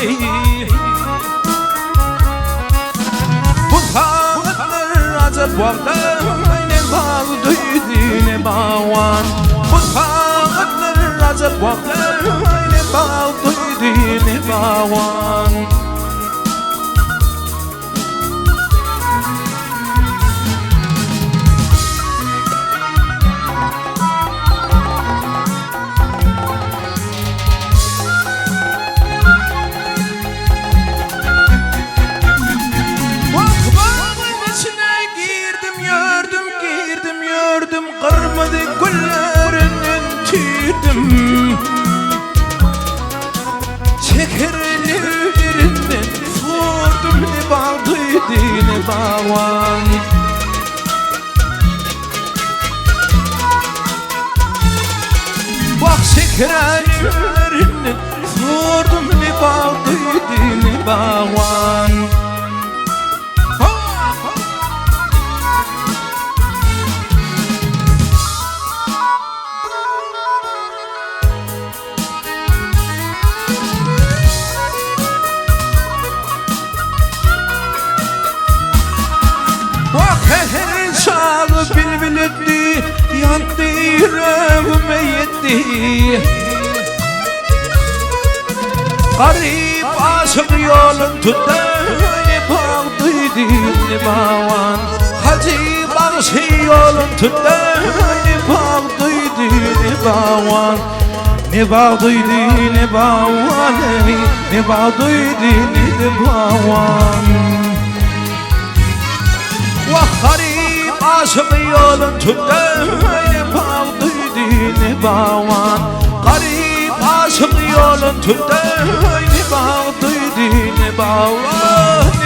etti. Bu saatler acep vakti ne bağlıydı ne bağvan. Bu saatler acep vakti ne bağlıydı ne bağvan. Kırmızı güllerinden tüydüm, şekerlerinden sordum ne bağlıydı ne bağvan. Bak şekerlerinden sordum ne bağlıydı ne bağvan. Her şalı bilbil etti, yandı yüreğime yetti. Garip aşık yolun tuttu, ne bağlıydı ne bağvan. Hacı bağışı yolun tuttu, ne bağlıydı ne bağvan. Ne bağlıydı ne bağvan, ne bağlıydı ne bağvan. Garip aşık yolun tuttu, ne bağlıydı ne bağvan. Garip aşık yolun tuttu, ne bağlıydı ne bağvan.